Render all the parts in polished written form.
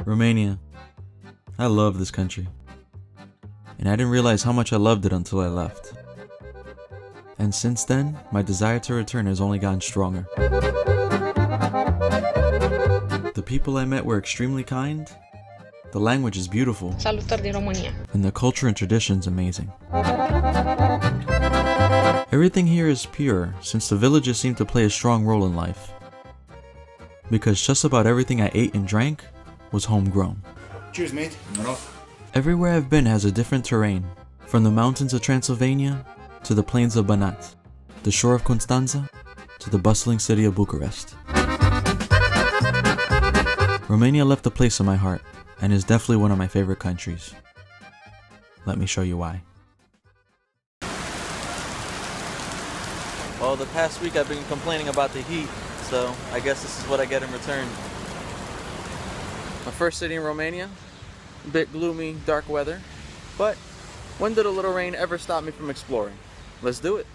Romania. I love this country. And I didn't realize how much I loved it until I left. And since then, my desire to return has only gotten stronger. The people I met were extremely kind, the language is beautiful, Salutări din România. and the culture and traditions amazing. Everything here is pure, since the villages seem to play a strong role in life. Because just about everything I ate and drank was homegrown. Cheers, mate. Everywhere I've been has a different terrain, from the mountains of Transylvania to the plains of Banat, the shore of Constanta to the bustling city of Bucharest. Romania left a place in my heart, and is definitely one of my favorite countries. Let me show you why. Well, the past week I've been complaining about the heat, so I guess this is what I get in return. My first city in Romania, a bit gloomy, dark weather, but when did a little rain ever stop me from exploring? Let's do it.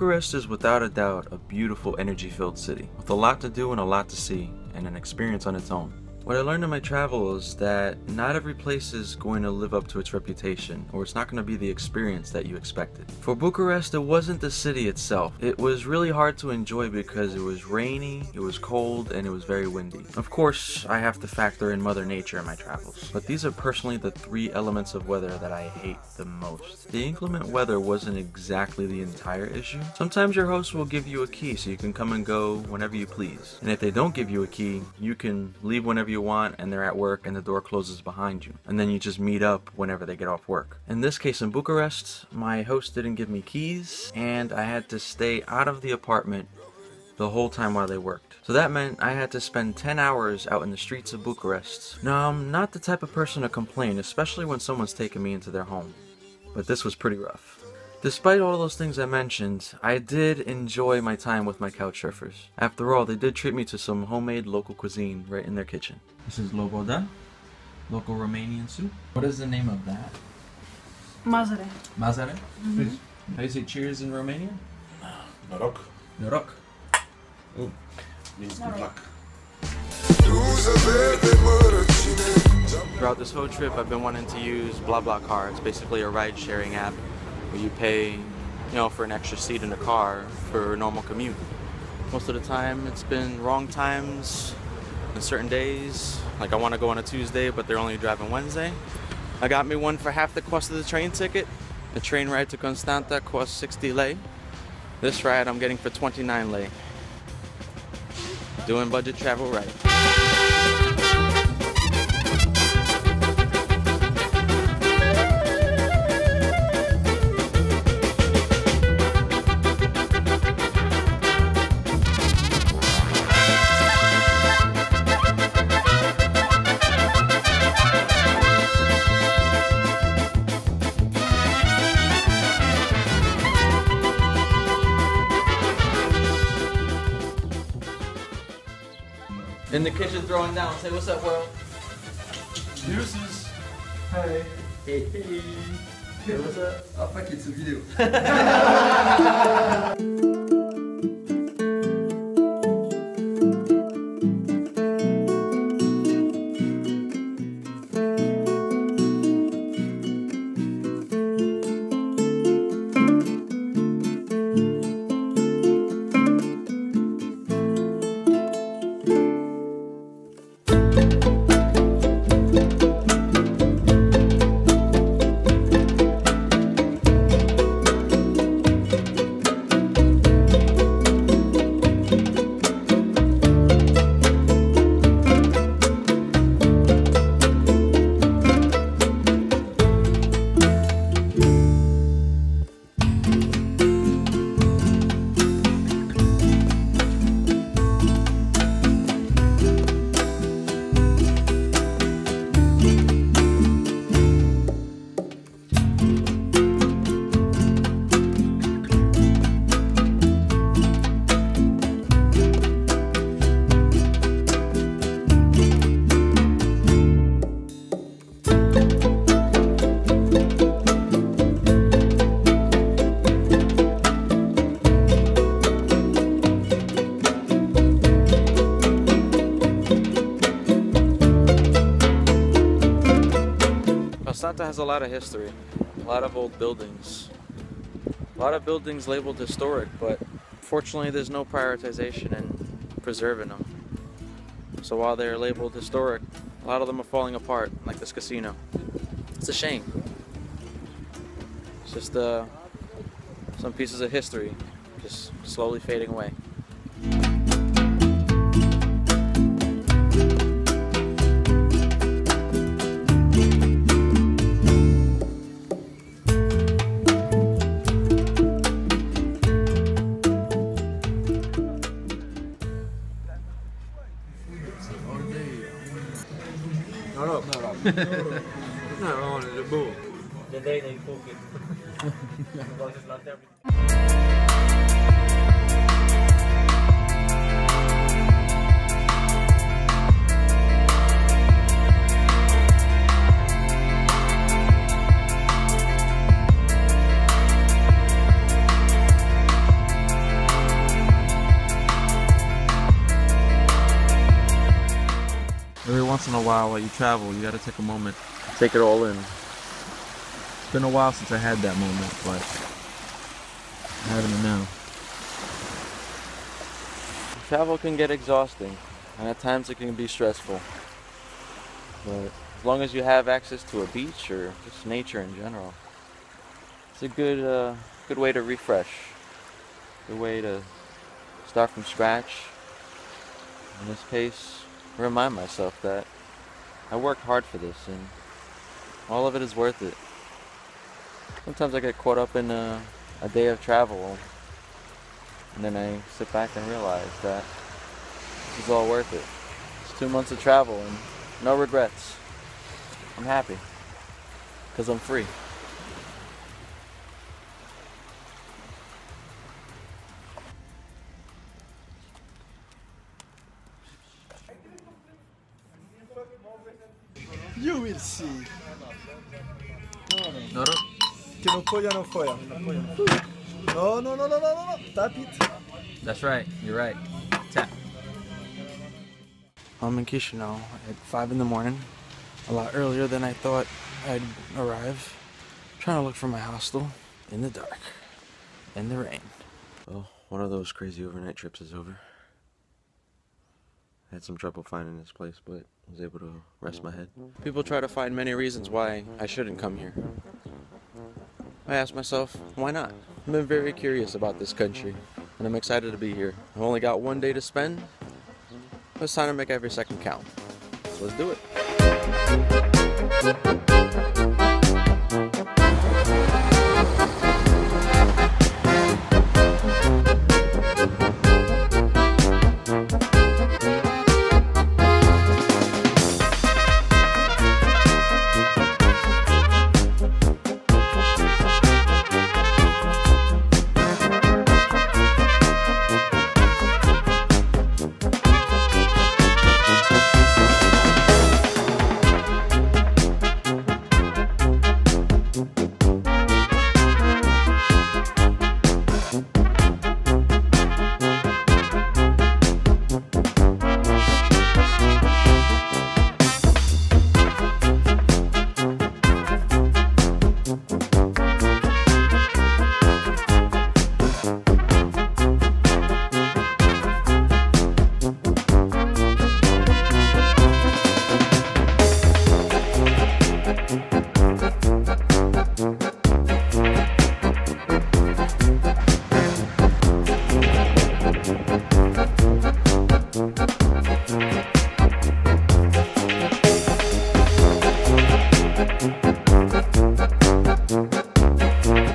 Bucharest is without a doubt a beautiful, energy-filled city, with a lot to do and a lot to see, and an experience on its own. What I learned in my travels is that not every place is going to live up to its reputation, or it's not going to be the experience that you expected. For Bucharest, it wasn't the city itself. It was really hard to enjoy because it was rainy, it was cold, and it was very windy. Of course, I have to factor in Mother Nature in my travels, but these are personally the three elements of weather that I hate the most. The inclement weather wasn't exactly the entire issue. Sometimes your host will give you a key so you can come and go whenever you please. And if they don't give you a key, you can leave whenever you want and they're at work and the door closes behind you. And then you just meet up whenever they get off work. In this case in Bucharest, my host didn't give me keys and I had to stay out of the apartment the whole time while they worked. So that meant I had to spend 10 hours out in the streets of Bucharest. Now, I'm not the type of person to complain, especially when someone's taking me into their home. But this was pretty rough. Despite all those things I mentioned, I did enjoy my time with my couchsurfers. After all, they did treat me to some homemade local cuisine right in their kitchen. This is loboda, local Romanian soup. What is the name of that? Mazăre. Mazăre? Please. How do you say cheers in Romanian? Noroc. Noroc. Ooh. Means good luck. Throughout this whole trip, I've been wanting to use BlaBlaCar. It's basically a ride-sharing app where you pay, for an extra seat in the car for a normal commute. Most of the time, it's been wrong times on certain days. Like I want to go on a Tuesday, but they're only driving Wednesday. I got me one for half the cost of the train ticket. The train ride to Constanta costs 60 lei. This ride I'm getting for 29 lei. Doing budget travel right. In the kitchen throwing down. Say what's up, world. Deuces. Hey. Hey. Hey, what's up? Ah, fuck, it's a video. Constanta has a lot of history, a lot of old buildings, a lot of buildings labeled historic, but fortunately there's no prioritization in preserving them. So while they're labeled historic, a lot of them are falling apart, like this casino. It's a shame. It's just some pieces of history just slowly fading away. No, the bull. The day they cook it. Because it's not everything. Every once in a while you travel, you gotta take a moment, take it all in. It's been a while since I had that moment, but I'm having it now. Travel can get exhausting, and at times it can be stressful. But as long as you have access to a beach or just nature in general, it's a good way to refresh. Good way to start from scratch. In this case, remind myself that I worked hard for this and all of it is worth it. Sometimes I get caught up in a day of travel and then I sit back and realize that this is all worth it. It's 2 months of travel and no regrets. I'm happy because I'm free. You will see. No. Que não foi, não foi. No. Tap it. That's right. You're right. Tap. I'm in Chisinau at 5 in the morning. A lot earlier than I thought I'd arrive. Trying to look for my hostel in the dark. In the rain. Well, one of those crazy overnight trips is over. I had some trouble finding this place, but was able to rest my head. People try to find many reasons why I shouldn't come here. I asked myself, why not? I've been very curious about this country, and I'm excited to be here. I've only got one day to spend, but it's time to make every second count. So let's do it.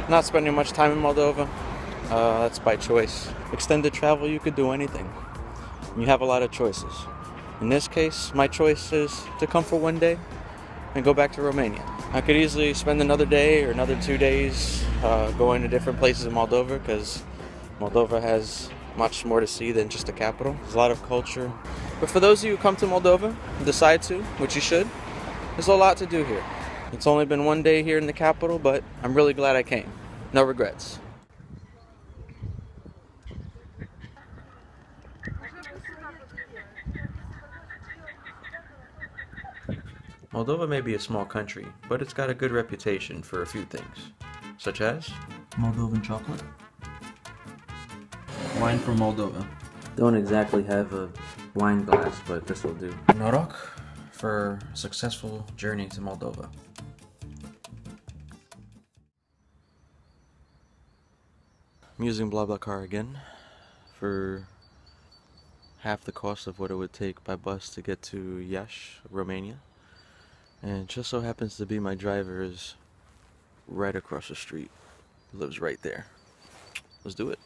Not spending much time in Moldova. That's by choice. Extended travel, you could do anything. You have a lot of choices. In this case, my choice is to come for one day and go back to Romania. I could easily spend another day or another 2 days going to different places in Moldova, because Moldova has much more to see than just the capital. There's a lot of culture. But for those of you who come to Moldova and decide to, which you should, there's a lot to do here. It's only been 1 day here in the capital, but I'm really glad I came. No regrets. Moldova may be a small country, but it's got a good reputation for a few things, such as Moldovan chocolate, wine from Moldova. Don't exactly have a wine glass, but this will do. Noroc for a successful journey to Moldova. I'm using BlaBlaCar again for half the cost of what it would take by bus to get to Iasi, Romania. And it just so happens to be my driver is right across the street. He lives right there. Let's do it.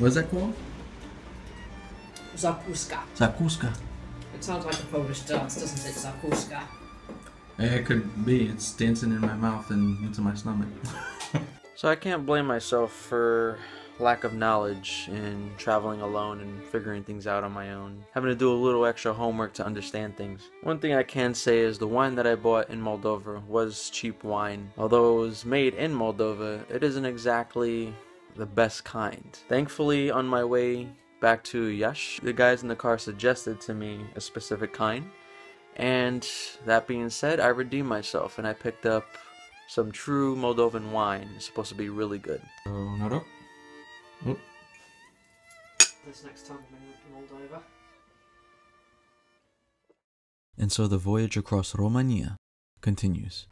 What's that called? Zakuska. Zakuska. It sounds like a Polish dance, doesn't it? Zakuska. It could be. It's dancing in my mouth and into my stomach. So I can't blame myself for lack of knowledge in traveling alone and figuring things out on my own. Having to do a little extra homework to understand things. One thing I can say is the wine that I bought in Moldova was cheap wine. Although it was made in Moldova, it isn't exactly the best kind. Thankfully, on my way back to Iasi, the guys in the car suggested to me a specific kind, and that being said, I redeemed myself and I picked up some true Moldovan wine. It's supposed to be really good. Oh. This next time I'm in Moldova. And so the voyage across Romania continues.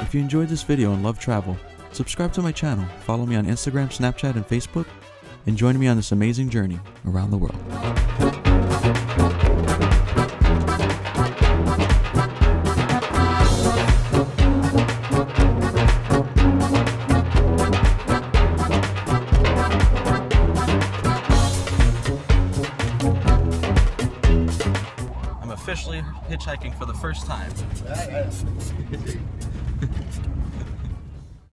If you enjoyed this video and love travel, subscribe to my channel, follow me on Instagram, Snapchat, and Facebook, and join me on this amazing journey around the world. I'm officially hitchhiking for the first time.